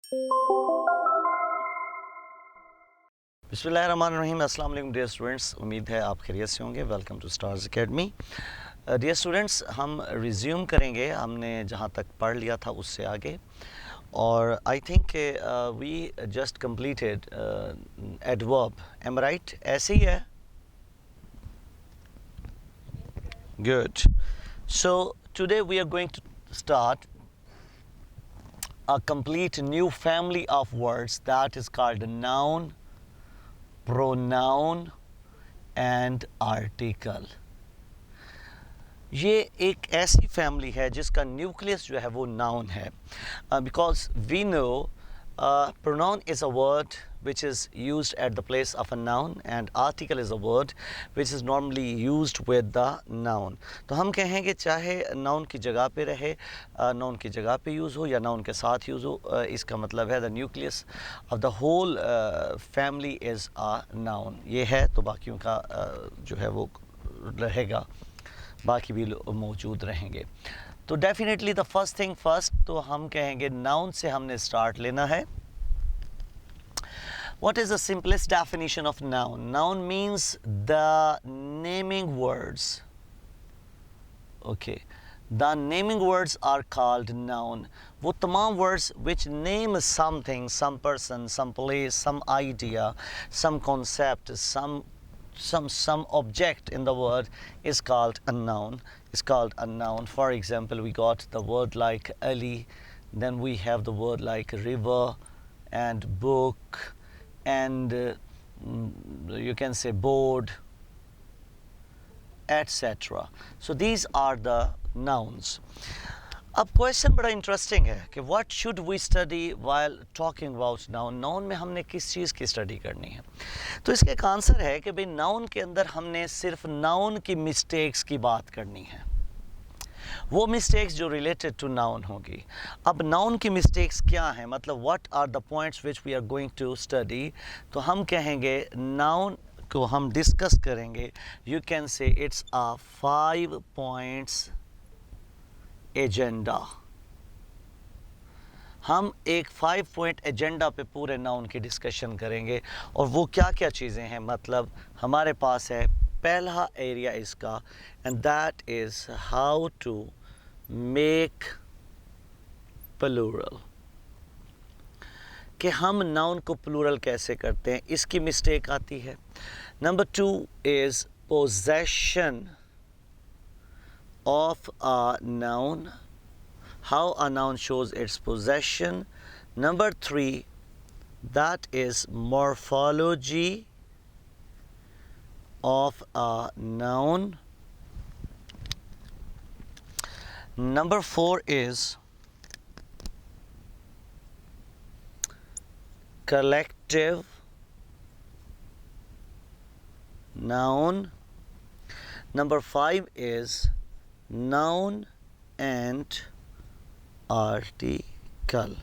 बिस्मिल्लाहिर्रहमानिर्रहीम। अस्सलाम वालेकुम डियर स्टूडेंट्स, उम्मीद है आप खैरियत से होंगे। Welcome to Stars Academy. Dear students, हम रिज्यूम करेंगे हमने जहाँ तक पढ़ लिया था उससे आगे। और I think we just completed adverb, am right? ऐसे ही है? Good. So today we are going to start a complete new family of words that is called noun, pronoun and article। ये एक ऐसी फैमिली है जिसका न्यूक्लियस जो है वो नाउन है, because we know pronoun is a word which is used at the place of a noun and article is a word which is normally used with the noun। तो हम कहेंगे चाहे noun की जगह पे रहे, noun की जगह पे यूज़ हो या noun के साथ यूज़ हो, इसका मतलब है the nucleus of the whole family is a noun। ये है तो बाकियों का जो है वो रहेगा, बाकी भी मौजूद रहेंगे। तो definitely the first thing first, तो हम कहेंगे नाउन से हमने स्टार्ट लेना है। What is the simplest definition of noun? Noun means the naming words. Okay, the naming words are called noun। वो तमाम words which name something, some person, some place, some idea, some concept, some object in the word is called a noun, is called a noun। For example, we got the word like Ali, then we have the word like river and book and you can say board, etc। So these are the nouns। अब question बड़ा interesting है कि what should we study while talking about noun. Noun में हमने किस चीज़ की study करनी है? तो इसका एक आंसर है कि भाई नाउन के अंदर हमने सिर्फ नाउन की मिस्टेक्स की बात करनी है, वो मिस्टेक्स जो रिलेटेड टू नाउन होगी। अब नाउन की मिस्टेक्स क्या हैं, मतलब what are the points which we are going to study. तो हम कहेंगे नाउन को हम डिस्कस करेंगे, you can say it's a 5 points agenda. हम एक 5 पॉइंट एजेंडा पे पूरे नाउन की डिस्कशन करेंगे और वो क्या क्या चीज़ें हैं। मतलब हमारे पास है पहला एरिया इसका, and that is how to make plural, कि हम नाउन को प्लूरल कैसे करते हैं, इसकी मिस्टेक आती है। Number 2 is possession of a noun, how a noun shows its possession। Number 3, that is morphology of a noun। Number 4 is collective noun। Number 5 is noun and article।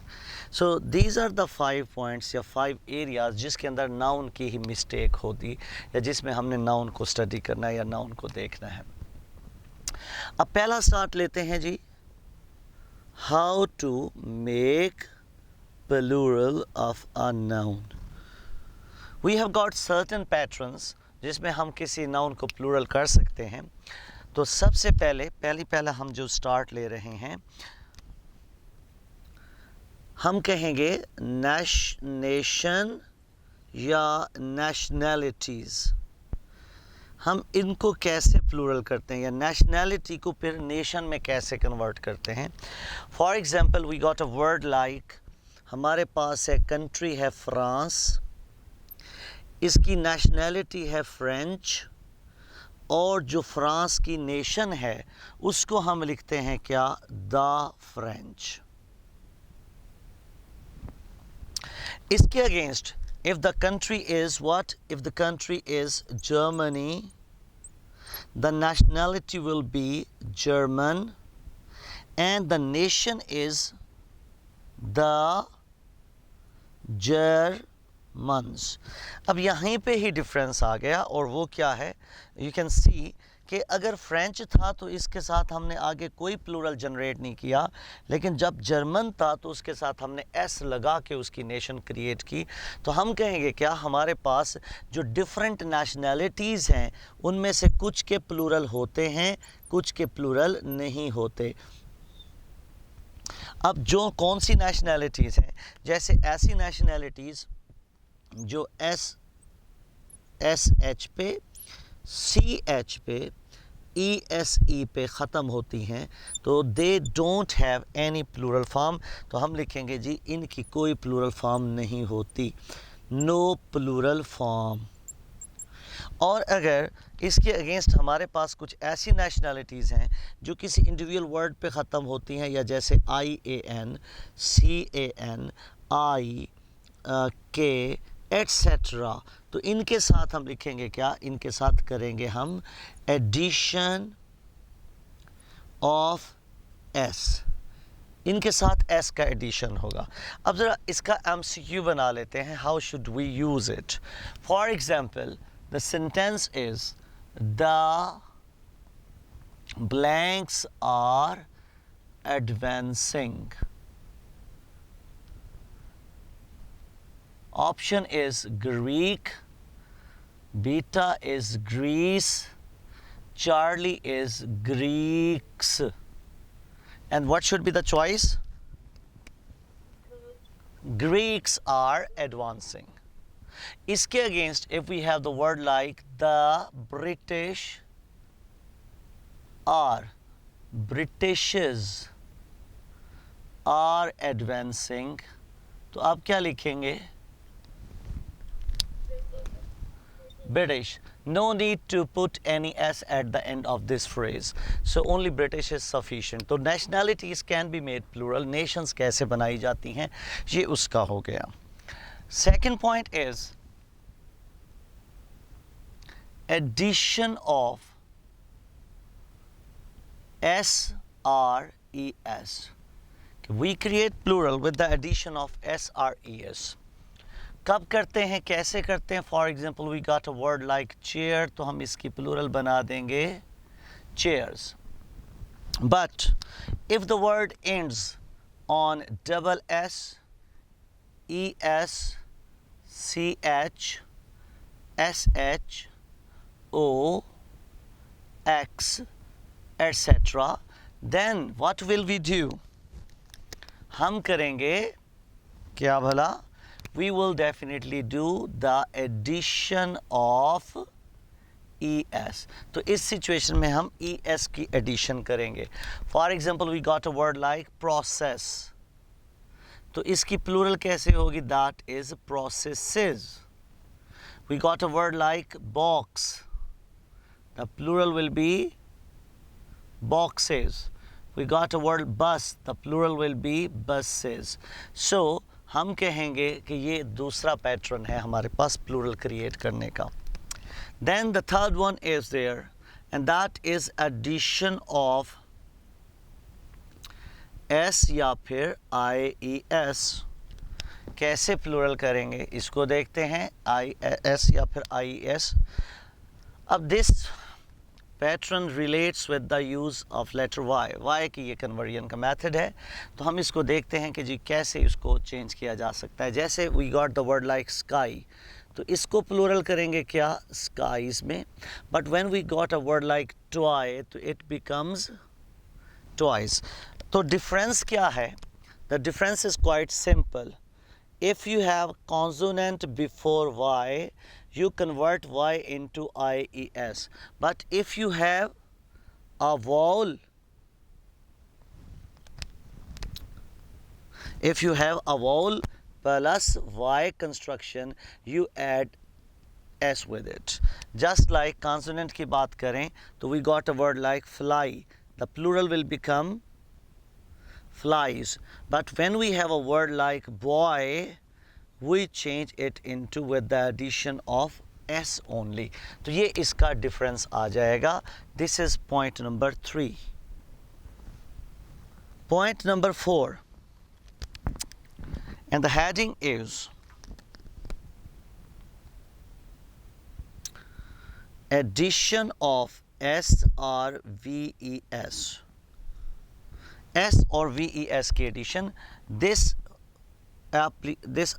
So these are the 5 points या 5 areas जिसके अंदर noun की ही mistake होती या जिसमें हमने noun को study करना है या noun को देखना है। अब पहला start लेते हैं जी, how to make plural of a noun। We have got certain patterns जिसमें हम किसी noun को plural कर सकते हैं। तो सबसे पहला हम जो स्टार्ट ले रहे हैं, हम कहेंगे नेशन या नेशनैलिटीज़। हम इनको कैसे प्लूरल करते हैं या नेशनैलिटी को फिर नेशन में कैसे कन्वर्ट करते हैं। For example we got a word like, हमारे पास है कंट्री है फ्रांस, इसकी नेशनैलिटी है फ्रेंच, और जो फ्रांस की नेशन है उसको हम लिखते हैं क्या, द फ्रेंच। इसके against if the country is what, if the country is Germany, the nationality will be German and the nation is the Germans. अब यहीं पे ही डिफरेंस आ गया, और वो क्या है, यू कैन सी कि अगर फ्रेंच था तो इसके साथ हमने आगे कोई प्लूरल जनरेट नहीं किया, लेकिन जब जर्मन था तो उसके साथ हमने एस लगा के उसकी नेशन क्रिएट की। तो हम कहेंगे क्या, हमारे पास जो डिफरेंट नेशनैलिटीज़ हैं उनमें से कुछ के प्लूरल होते हैं, कुछ के प्लूरल नहीं होते। अब जो कौन सी नेशनैलिटीज़ हैं, जैसे ऐसी नेशनैलिटीज़ जो एस एच पे, सी एच पे, ई एस ई पे ख़त्म होती हैं, तो they don't have any plural form. तो हम लिखेंगे जी इनकी कोई प्लूरल फॉर्म नहीं होती, नो प्लूरल फॉर्म। और अगर इसके अगेंस्ट हमारे पास कुछ ऐसी नेशनैलिटीज़ हैं जो किसी इंडिविजुअल वर्ड पे ख़त्म होती हैं, या जैसे आई A N, C A N, आई के एट्सेट्रा, तो इनके साथ हम लिखेंगे क्या, इनके साथ करेंगे हम एडिशन ऑफ एस, इनके साथ एस का एडिशन होगा। अब ज़रा इसका MCQ बना लेते हैं, how should we use it. For example the sentence is the blanks are advancing. Option is Greek, Beta is Greece, Charlie is Greeks. And what should be the choice? Greeks are advancing. इसके against, if we have the word like the British are, Britishes are advancing, तो आप क्या लिखेंगे? British. No need to put any s at the end of this phrase. So only British is sufficient. तो nationalities can be made plural. Nations कैसे बनाई जाती हैं, ये उसका हो गया. Second point is addition of SRES. We create plural with the addition of SRES. कब करते हैं, कैसे करते हैं? For example we got a word like chair, तो हम इसकी प्लूरल बना देंगे chairs. But if the word ends on double S, E S, C H, S H, O, X, etcetera, then what will we do? हम करेंगे क्या भला? We will definitely do the addition of ES. तो इस situation में हम ES की addition करेंगे। For example we got a word like process, तो इसकी प्लूरल कैसे होगी? That is processes. We got a word like box, the plural will be boxes. We got a word bus, the plural will be buses. So हम कहेंगे कि ये दूसरा pattern है हमारे पास प्लूरल क्रिएट करने का। Then the third one is there and that is addition of S या फिर IES। कैसे प्लूरल करेंगे इसको देखते हैं, IS या फिर IES। अब this pattern relates with the use of letter Y की ये कन्वर्जन का मेथड है। तो हम इसको देखते हैं कि जी कैसे इसको चेंज किया जा सकता है। जैसे we got the word like sky, तो इसको प्लूरल करेंगे क्या? स्काईज में। But when we got a word like toy, तो इट बिकम्स टॉयज। तो डिफरेंस क्या है? The difference is quite simple. If you have consonant before y, you convert y into IES. But if you have a vowel, plus y construction, you add s with it. Just like consonant की बात करें तो we got a word like fly, the plural will become flies. But when we have a word like boy, we change it into with the addition of s only. तो ये इसका difference आ जाएगा। This is point number 3. Point number 4, and the heading is addition of SRVES, S और VES की addition. This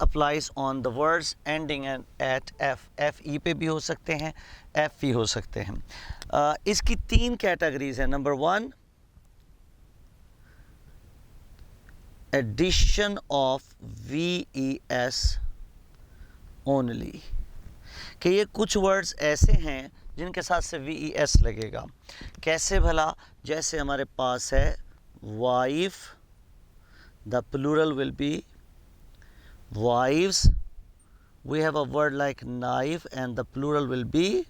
applies on the words ending at F. FE पे भी हो सकते हैं, FE हो सकते हैं. इसकी 3 कैटेगरीज हैं. Number 1, addition of VES only, कि ये कुछ वर्ड्स ऐसे हैं जिनके साथ से VES लगेगा. कैसे भला? जैसे हमारे पास है wife, the plural will be wives. We have a word like knife and the plural will be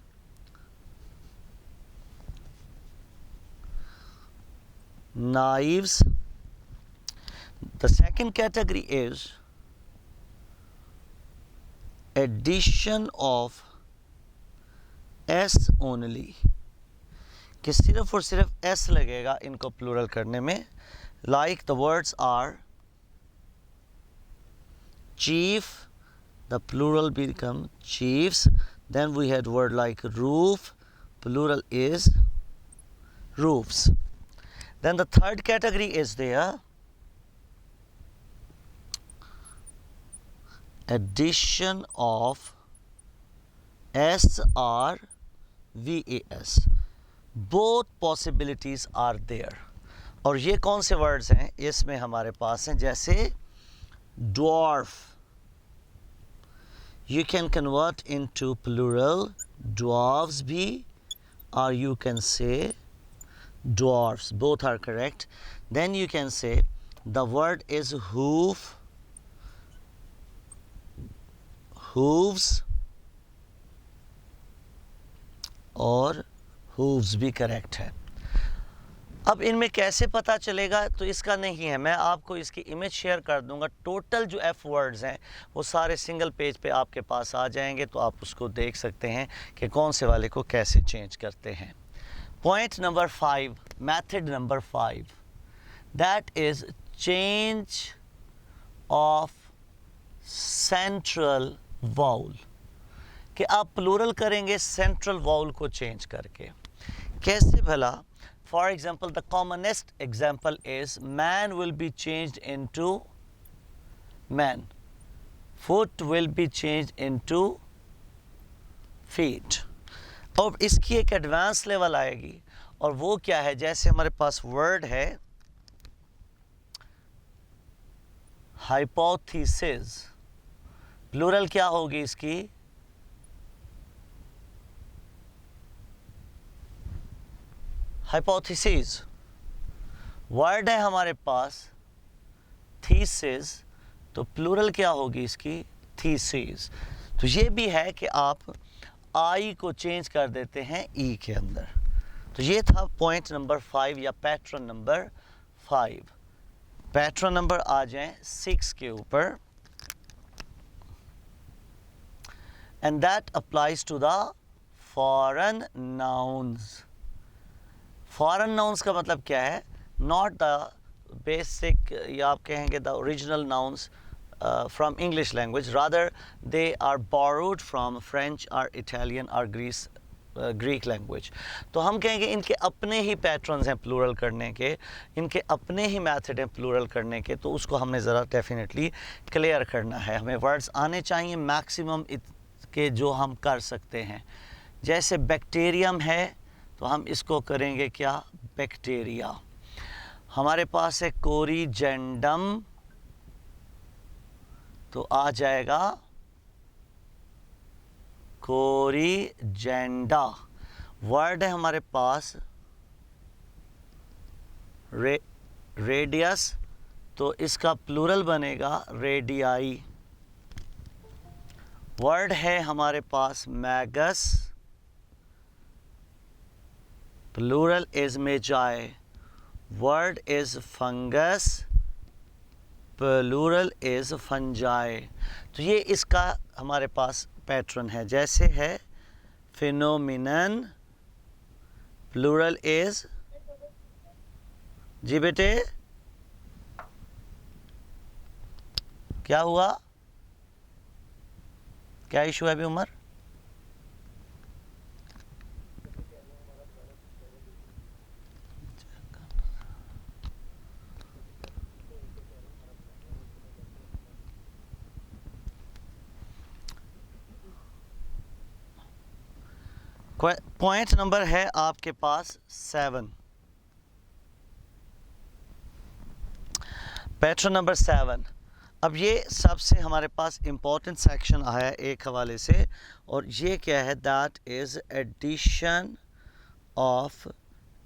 knives. The second category is addition of S only, कि सिर्फ और सिर्फ S लगेगा इनको प्लूरल करने में. Like the words are chief, the plural become chiefs. Then we had word like roof, plural is roofs. Then the third category is there, addition of SRVES. Both possibilities are there. और ये कौन से words हैं इसमें हमारे पास हैं? जैसे dwarf, you can convert into plural dwarves bhi, or you can say dwarfs. Both are correct. Then you can say the word is hoof, hooves, और hooves भी correct है. अब इनमें कैसे पता चलेगा? तो इसका नहीं है, मैं आपको इसकी इमेज शेयर कर दूंगा. टोटल जो F वर्ड्स हैं वो सारे सिंगल पेज पे आपके पास आ जाएंगे, तो आप उसको देख सकते हैं कि कौन से वाले को कैसे चेंज करते हैं. Point number 5, method number 5, that is change of central vowel, कि आप प्लूरल करेंगे सेंट्रल वाउल को चेंज करके. कैसे भला? For example, the commonest example is man will be changed into man. Foot will be changed into feet. और इसकी एक एडवांस लेवल आएगी, और वो क्या है? जैसे हमारे पास वर्ड है हाइपोथेसिस, प्लूरल क्या होगी इसकी? हाइपोथेसिस. वर्ड है हमारे पास थीसिस, तो प्लूरल क्या होगी इसकी? थीसिस. तो ये भी है कि आप आई को चेंज कर देते हैं ई के अंदर. तो ये था पॉइंट नंबर 5 या पैटर्न नंबर 5. पैटर्न नंबर आ जाएं 6 के ऊपर. And that applies to the foreign nouns. Foreign nouns का मतलब क्या है? नॉट द बेसिक, या आप कहेंगे the original nouns from English language, rather they are borrowed from French और इटालियन और ग्रीक लैंग्वेज. तो हम कहेंगे इनके अपने ही पैटर्न्स हैं प्लूरल करने के, इनके अपने ही मेथड हैं प्लूरल करने के. तो उसको हमने ज़रा डेफिनेटली क्लियर करना है. हमें वर्ड्स आने चाहिए मैक्सिमम के जो हम कर सकते हैं. जैसे बैक्टीरियम है, तो हम इसको करेंगे क्या? बैक्टीरिया. हमारे पास है कोरिजेंडम, तो आ जाएगा कोरिजेंडा. वर्ड है हमारे पास रेडियस, तो इसका प्लूरल बनेगा रेडियाई. वर्ड है हमारे पास Magas, plural is magi. Word is fungus, plural is fungi. तो ये इसका हमारे पास पैटर्न है. जैसे है phenomenon, plural is, जी बेटे क्या हुआ? क्या इशू है अभी उमर? पॉइंट नंबर है आपके पास 7। Pattern number 7। अब ये सबसे हमारे पास इम्पोर्टेंट सेक्शन आया एक हवाले से, और ये क्या है, that is addition of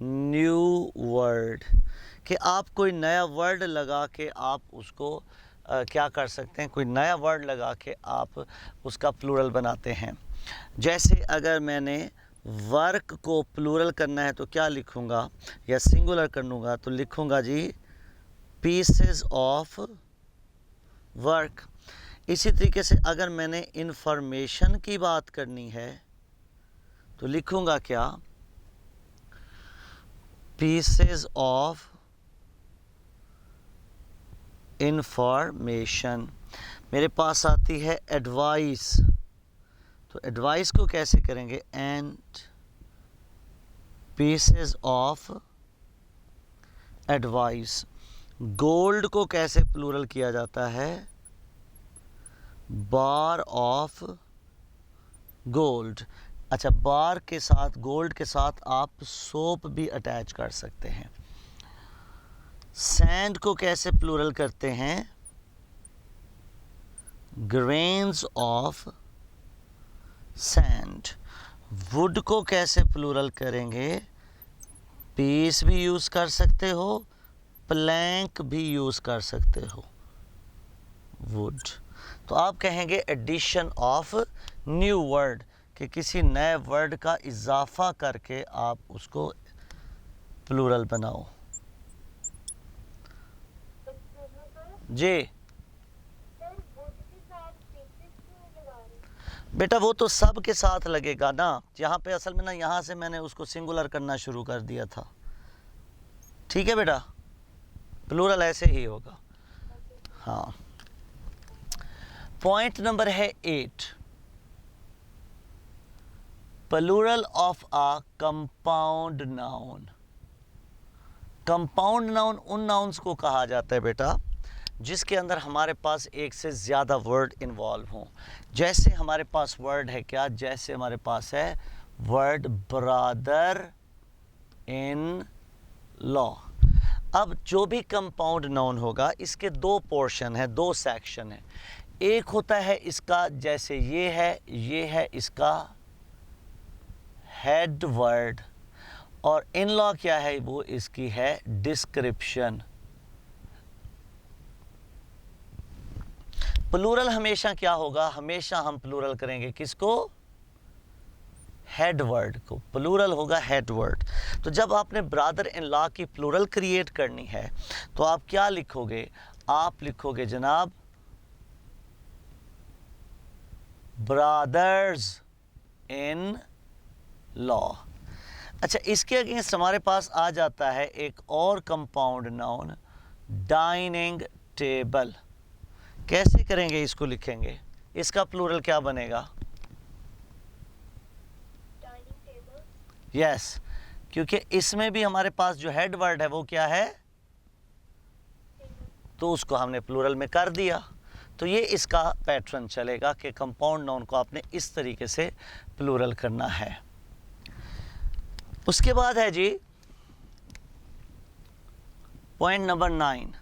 new word. कि आप कोई नया वर्ड लगा के आप उसको क्या कर सकते हैं, कोई नया वर्ड लगा के आप उसका प्लूरल बनाते हैं। जैसे अगर मैंने वर्क को प्लूरल करना है तो क्या लिखूँगा, या सिंगुलर करूँगा तो लिखूँगा जी पीसेस ऑफ वर्क। इसी तरीके से अगर मैंने इंफॉर्मेशन की बात करनी है तो लिखूँगा क्या, पीसेस ऑफ इंफॉर्मेशन। मेरे पास आती है एडवाइस, तो एडवाइस को कैसे करेंगे, and pieces of advice. Gold को कैसे प्लूरल किया जाता है, बार ऑफ गोल्ड। अच्छा, बार के साथ गोल्ड के साथ आप सोप भी अटैच कर सकते हैं। सैंड को कैसे प्लूरल करते हैं, ग्रेन्स ऑफ सैंड। वुड को कैसे प्लूरल करेंगे, पीस भी यूज़ कर सकते हो, प्लैंक भी यूज़ कर सकते हो, वुड। तो आप कहेंगे एडिशन ऑफ न्यू वर्ड, कि किसी नए वर्ड का इजाफा करके आप उसको प्लूरल बनाओ। जी बेटा, वो तो सब के साथ लगेगा ना, यहाँ पे असल में ना, यहाँ से मैंने उसको सिंगुलर करना शुरू कर दिया था। ठीक है बेटा, प्लूरल ऐसे ही होगा। हाँ, पॉइंट नंबर है 8, plural of a compound noun. Compound noun उन नाउन्स को कहा जाता है बेटा जिसके अंदर हमारे पास एक से ज़्यादा वर्ड इन्वॉल्व हों। जैसे हमारे पास वर्ड है क्या, जैसे हमारे पास है वर्ड ब्रदर इन लॉ। अब जो भी कंपाउंड नाउन होगा इसके दो पोर्शन है, दो सेक्शन है। एक होता है इसका, जैसे ये है इसका हेड वर्ड, और इन लॉ क्या है, वो इसकी है डिस्क्रिप्शन। प्लूरल हमेशा क्या होगा, हमेशा हम प्लूरल करेंगे किसको, हेड वर्ड को। प्लूरल होगा हेड वर्ड। तो जब आपने ब्रदर इन लॉ की प्लूरल क्रिएट करनी है तो आप क्या लिखोगे, आप लिखोगे जनाब ब्रदर्स इन लॉ। अच्छा, इसके अगेंस्ट हमारे पास आ जाता है एक और कंपाउंड नाउन, डाइनिंग टेबल। कैसे करेंगे, इसको लिखेंगे, इसका प्लूरल क्या बनेगा, यस क्योंकि इसमें भी हमारे पास जो हेड वर्ड है वो क्या है, तो उसको हमने प्लूरल में कर दिया। तो ये इसका पैटर्न चलेगा कि कंपाउंड नाउन को आपने इस तरीके से प्लूरल करना है। उसके बाद है जी point number 9,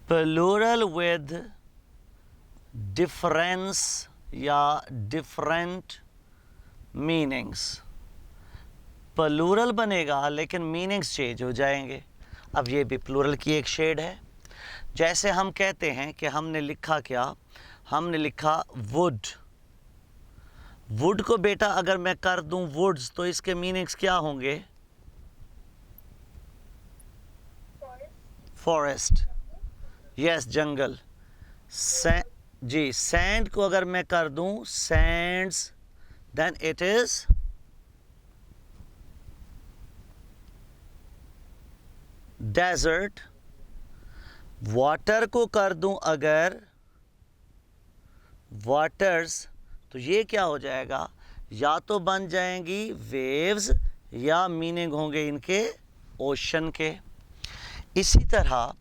plural with difference या डिफरेंट मीनिंग्स। प्लूरल बनेगा लेकिन मीनिंग्स चेंज हो जाएंगे। अब ये भी प्लूरल की एक शेड है। जैसे हम कहते हैं कि हमने लिखा क्या, हमने लिखा वुड। वुड को बेटा अगर मैं कर दूं वुड्स तो इसके मीनिंग्स क्या होंगे, फॉरेस्ट, यस जंगल। जी, सैंड को अगर मैं कर दूं sands, then it is desert. Water को कर दूं अगर वाटर्स, तो ये क्या हो जाएगा, या तो बन जाएंगी वेव्स या मीनिंग होंगे इनके ओशन के। इसी तरह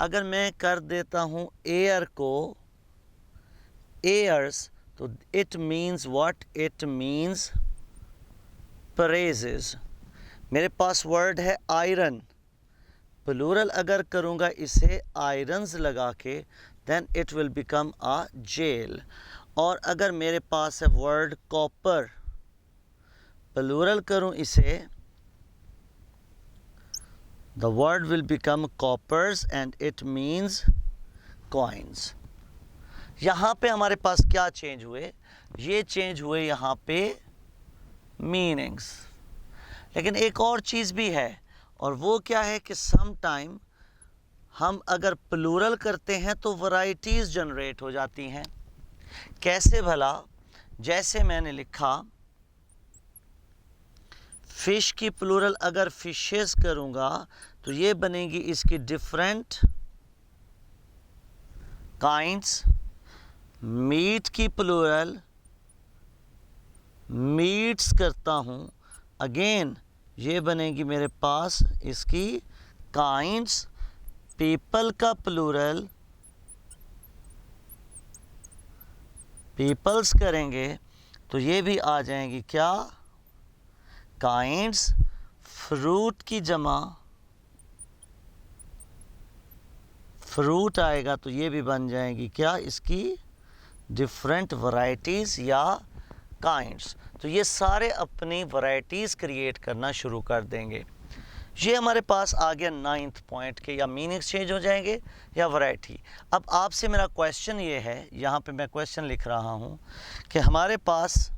अगर मैं कर देता हूँ एयर को एयर्स, तो it means what? It means praises. मेरे पास वर्ड है आयरन, प्लूरल अगर करूँगा इसे आयरन्स लगा के, then it will become a jail. और अगर मेरे पास है वर्ड कॉपर, प्लूरल करूँ इसे, the word will become coppers and it means coins। यहाँ पे हमारे पास क्या चेंज हुए? ये चेंज हुए यहाँ पे मीनिंग्स। लेकिन एक और चीज़ भी है, और वो क्या है कि सम टाइम हम अगर प्लूरल करते हैं तो वैरायटीज़ जनरेट हो जाती हैं। कैसे भला? जैसे मैंने लिखा फिश की प्लूरल अगर फिशेस करूँगा तो ये बनेगी इसकी डिफरेंट काइंड्स। मीट की प्लूरल मीट्स करता हूँ, अगेन ये बनेगी मेरे पास इसकी काइंड्स। पीपल का प्लूरल पीपल्स करेंगे तो ये भी आ जाएंगी क्या? काइंड्स। फ्रूट की जमा फ्रूट आएगा तो ये भी बन जाएगी क्या? इसकी डिफरेंट वैरायटीज़ या काइंड्स। तो ये सारे अपनी वैरायटीज़ क्रिएट करना शुरू कर देंगे। ये हमारे पास आ गया 9th पॉइंट के, या मीनिंग्स चेंज हो जाएंगे या वैरायटी। अब आपसे मेरा क्वेश्चन ये है, यहाँ पे मैं क्वेश्चन लिख रहा हूँ कि हमारे पास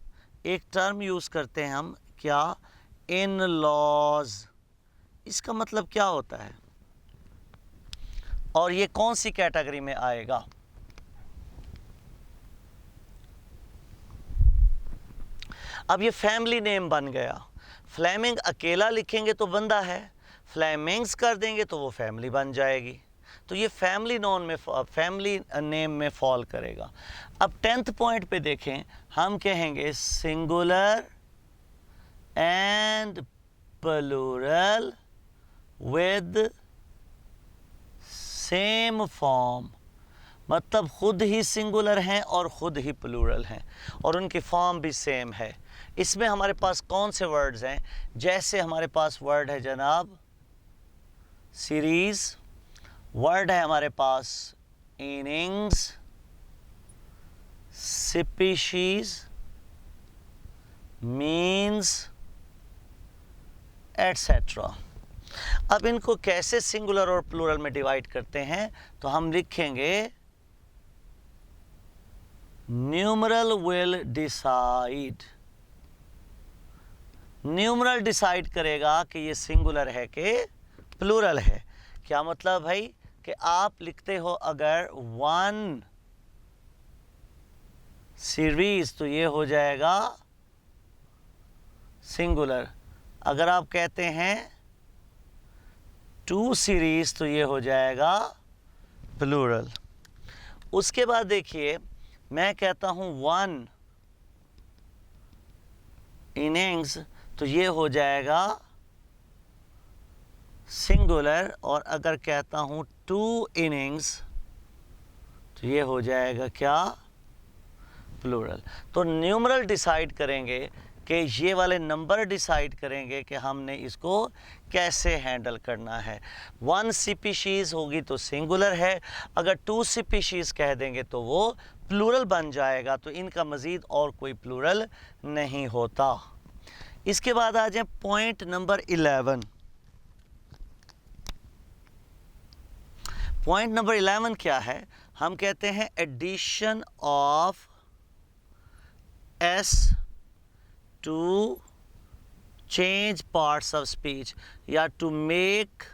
एक टर्म यूज़ करते हैं हम, क्या? In laws. इसका मतलब क्या होता है और ये कौन सी कैटेगरी में आएगा? अब ये फैमिली नेम बन गया। फ्लेमिंग अकेला लिखेंगे तो बंदा है, फ्लेमिंग्स कर देंगे तो वो फैमिली बन जाएगी। तो ये फैमिली नेम में फॉल करेगा। अब 10th पॉइंट पे देखें, हम कहेंगे singular and plural with same form. मतलब खुद ही सिंगुलर हैं और खुद ही प्लूरल हैं और उनकी फॉर्म भी सेम है। इसमें हमारे पास कौन से वर्ड्स हैं? जैसे हमारे पास वर्ड है जनाब सीरीज़, वर्ड है हमारे पास इनिंग्स, स्पीशीज, मीन्स, एटसेट्रा। अब इनको कैसे सिंगुलर और प्लूरल में डिवाइड करते हैं? तो हम लिखेंगे numeral will decide. Numeral decide करेगा कि ये सिंगुलर है कि प्लूरल है। क्या मतलब भाई? कि आप लिखते हो अगर 1 सीरीज तो ये हो जाएगा सिंगुलर। अगर आप कहते हैं 2 सीरीज तो ये हो जाएगा प्लूरल। उसके बाद देखिए, मैं कहता हूँ 1 इनिंग्स तो ये हो जाएगा सिंगुलर, और अगर कहता हूँ 2 इनिंग्स तो ये हो जाएगा क्या? प्लूरल। तो न्यूमरल डिसाइड करेंगे कि ये वाले नंबर डिसाइड करेंगे कि हमने इसको कैसे हैंडल करना है। 1 स्पीशीज़ होगी तो सिंगुलर है, अगर 2 स्पीशीज़ कह देंगे तो वो प्लूरल बन जाएगा। तो इनका मज़ीद और कोई प्लूरल नहीं होता। इसके बाद आ जाए पॉइंट नंबर 11। पॉइंट नंबर 11 क्या है? हम कहते हैं addition of S to change parts of speech या टू मेक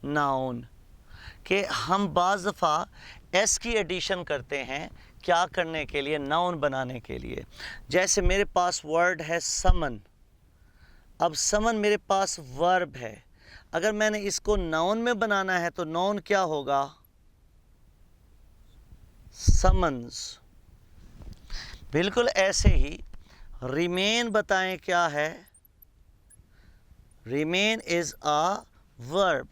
नाउन। कि हम बाज़ दफ़ा एस की एडिशन करते हैं, क्या करने के लिए? नाउन बनाने के लिए। जैसे मेरे पास वर्ड है समन। अब समन मेरे पास वर्ब है, अगर मैंने इसको नाउन में बनाना है तो नाउन क्या होगा? समन्स। बिल्कुल ऐसे ही रिमेन बताएं क्या है? Remain is a verb.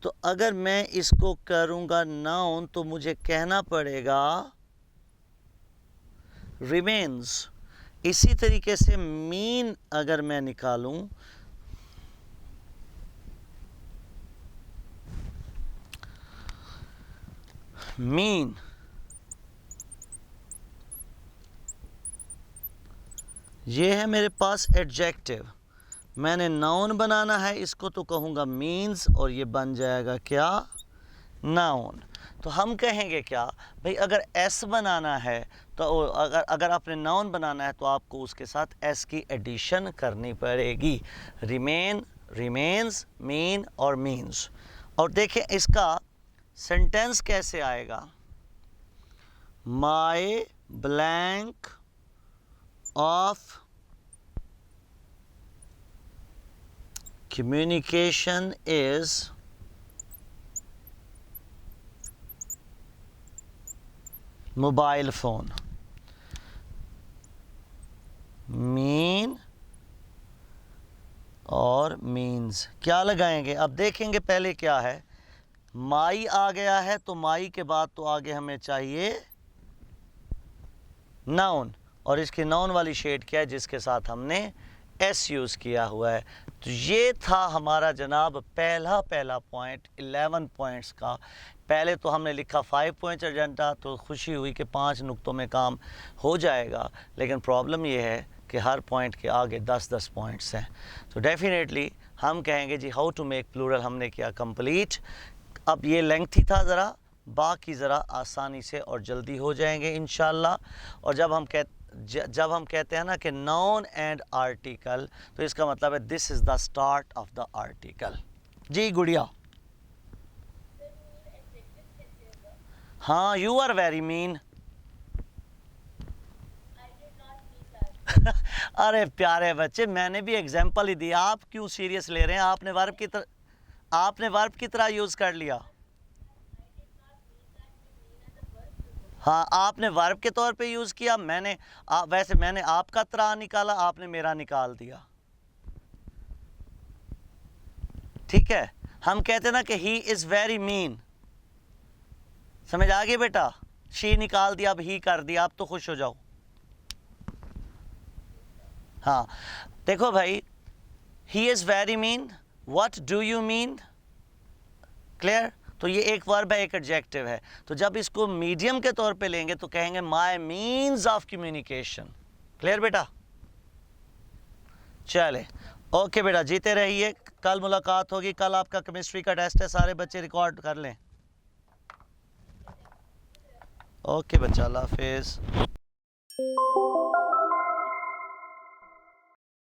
तो अगर मैं इसको करूँगा नाउन तो मुझे कहना पड़ेगा remains। इसी तरीके से मीन अगर मैं निकालूं, मीन ये है मेरे पास एडजेक्टिव, मैंने नाउन बनाना है, इसको तो कहूँगा मीन्स और ये बन जाएगा क्या, नाउन। तो हम कहेंगे क्या भाई, अगर एस बनाना है तो अगर आपने नाउन बनाना है तो आपको उसके साथ एस की एडिशन करनी पड़ेगी। रिमेन, रिमेन्स, मीन और मीन्स। और देखें इसका सेंटेंस कैसे आएगा, my blank of communication is mobile phone. Mean और मीन्स क्या लगाएंगे, अब देखेंगे पहले क्या है, माई आ गया है तो माई के बाद तो आगे हमें चाहिए नाउन, और इसकी नाउन वाली शेड क्या है जिसके साथ हमने एस यूज़ किया हुआ है। तो ये था हमारा जनाब पहला पॉइंट 11 पॉइंट्स का। पहले तो हमने लिखा 5 पॉइंट्स एजेंडा, तो खुशी हुई कि 5 नुक्तों में काम हो जाएगा, लेकिन प्रॉब्लम ये है कि हर पॉइंट के आगे 10-10 पॉइंट्स हैं। तो डेफिनेटली हम कहेंगे जी हाउ टू मेक प्लूरल हमने किया कंप्लीट। अब ये लेंथी था ज़रा, बाकी ज़रा आसानी से और जल्दी हो जाएंगे इंशाल्लाह। और जब हम कहते हैं ना कि नाउन एंड आर्टिकल, तो इसका मतलब है this is the start of the article. जी गुड़िया। हाँ, यू आर वेरी मीन। अरे प्यारे बच्चे, मैंने भी एग्जाम्पल ही दिया, आप क्यों सीरियस ले रहे हैं, आपने वर्ब की तरह यूज़ कर लिया। हाँ, आपने वर्ब के तौर पे यूज़ किया, वैसे मैंने आपका तरह निकाला, आपने मेरा निकाल दिया। ठीक है, हम कहते हैं ना कि ही इज़ वेरी मीन, समझ आ गई बेटा, शी निकाल दिया, अब ही कर दिया, अब तो खुश हो जाओ। हाँ देखो भाई, he is very mean, what do you mean, clear. तो ये एक वर्ब है, एक एडजेक्टिव है। तो जब इसको मीडियम के तौर पे लेंगे तो कहेंगे my means of communication. Clear बेटा, चले ओके बेटा, जीते रहिए, कल मुलाकात होगी। कल आपका केमिस्ट्री का टेस्ट है, सारे बच्चे रिकॉर्ड कर लें। ओके बच्चा, अल्लाह हाफिज़।